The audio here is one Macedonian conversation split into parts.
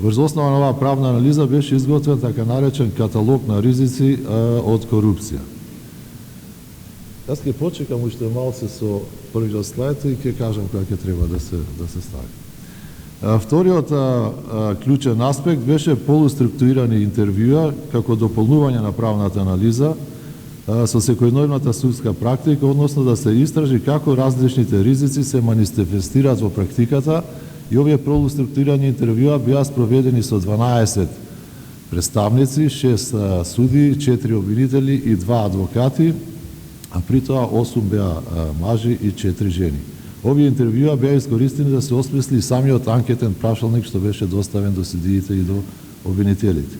Врз основа на оваа правна анализа беше изготвен така наречен каталог на ризици од корупција. Јас ќе почекам уште малце со првиот слајд и ќе кажам кога ќе треба да се стави. Вториот клучен аспект беше полуструктурирани интервјуа како дополнување на правната анализа со секојдневната судска практика, односно да се истражи како различните ризици се манифестираат во практиката, и овие полуструктурирани интервјуа беа спроведени со 12 представници, 6 суди, 4 обвинители и 2 адвокати, а при тоа 8 беа мажи и 4 жени. Овие интервјуа беа искористени да се осмисли самиот анкетен прашалник што беше доставен до судиите и до обвинителите.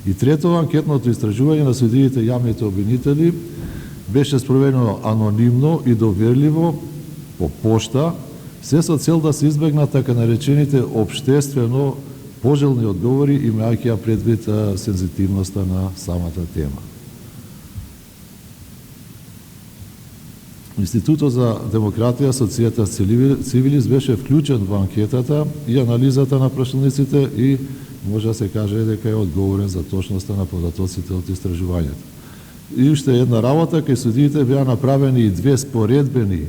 И трето, анкетното истражување на судиите и јавните обвинители беше спроведено анонимно и доверливо по пошта, се со цел да се избегнат така наречените општествено пожелни одговори, имајќи ја предвид сензитивноста на самата тема. Институтот за демократија, Асоцијата Цивилис беше вклучен во анкетата и анализата на прашалниците и може да се каже дека е одговорен за точноста на податоците од истражувањето. И уште една работа, кај судиите беа направени и 2 споредбени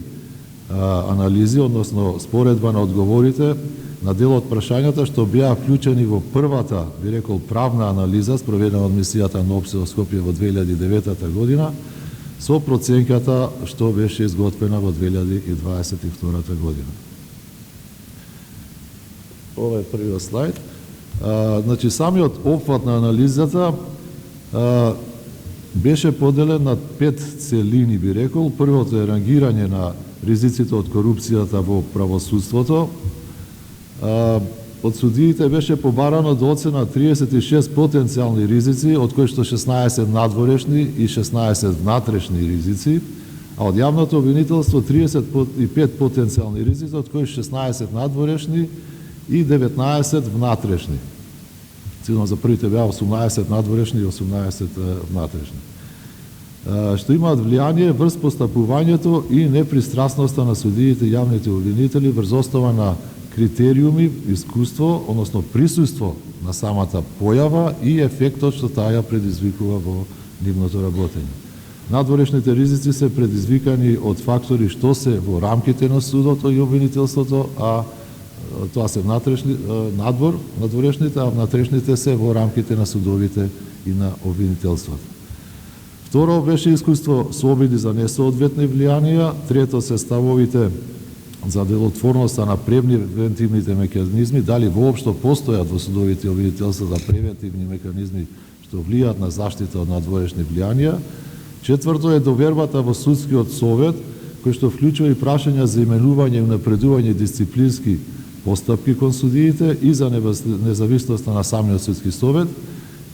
анализи, односно споредба на одговорите на дел од прашањата што беа вклучени во првата, би рекол, правна анализа спроведена од мисијата НОПСЕ во Скопје во 2009 година, со проценката што беше изготвена во 2022 година. Ова е првиот слайд. Значи, самиот опфат на анализата беше поделен на 5 целини, би рекол. Првото е рангирање на ризиците од корупцијата во правосудството. Од судиите беше побарано до оцена 36 потенцијални ризици, од кои што 16 надворешни и 16 внатрешни ризици, а од јавното обвинителство 35 потенцијални ризици, од кои 16 надворешни и 19 внатрешни. Цилно за првите беа 18 надворешни и 18 внатрешни. Што имаат влијание врз постапувањето и непристрасноста на судиите и јавните обвинители врз основа на критериуми, искуство, односно присуство на самата појава и ефектот што таа ја предизвикува во нивното работење. Надворешните ризици се предизвикани од фактори што се во рамките на судото и обвинителството, а тоа се надворешните, а внатрешните се во рамките на судовите и на обвинителството. Второ беше искуство со обиди за несоодветни влијанија, трето се ставовите за делотворноста на превентивните механизми, дали воопшто постојат во судовите обвинителства за превентивни механизми што влијаат на заштита од надворешни влијанија. Четврто е довербата во судскиот совет, кој што вклучува и прашања за именување и унапредување дисциплински постапки кон судиите и за независноста на самиот судски совет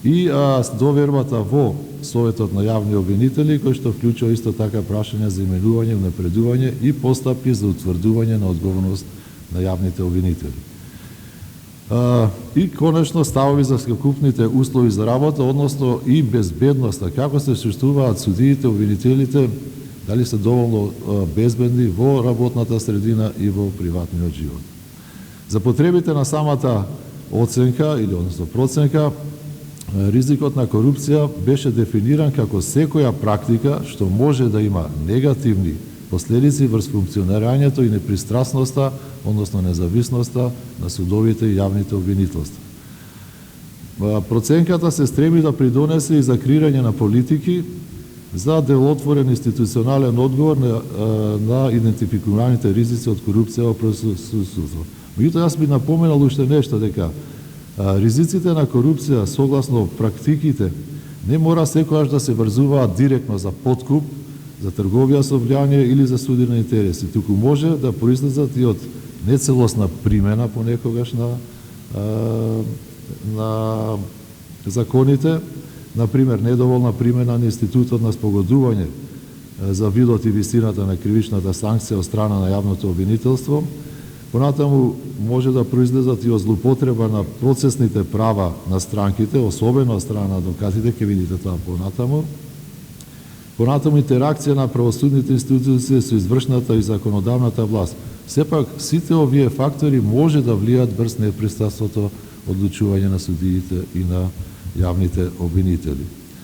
и довербата во Советот на јавни обвинители, кој што вклучува исто така прашања за именување, унапредување и постапки за утврдување на одговорност на јавните обвинители. И конечно ставови за совкупните услови за работа, односно и безбедноста, како се чувствуваат судиите, обвинителите, дали се доволно безбедни во работната средина и во приватниот живот. За потребите на самата оценка или односно проценка, ризикот на корупција беше дефиниран како секоја практика што може да има негативни последици врз функционирањето и непристрасноста, односно независноста на судовите и јавните обвинителства. Проценката се стреми да придонесе и за креирање на политики за делотворен институционален одговор на идентификуваните ризици од корупција во правосудството. Меѓутоа, јас би напоменал уште нешто, дека ризиците на корупција, согласно практиките, не мора секогаш да се врзуваат директно за подкуп, за трговија со влијание или за судени интереси, туку може да произлезат и од нецелосна примена понекогаш на законите, например, недоволна примена на институтот на спогодување за видот и висината на кривичната санкција од страна на јавното обвинителство. Понатаму може да произлезат и од злоупотреба на процесните права на странките, особено од страна на адвокатите, ќе видите тоа понатаму. Понатаму интеракција на правосудните институции со извршната и законодавната власт. Сепак, сите овие фактори може да влијат врз непристрасното одлучување на судиите и на јавните обвинители.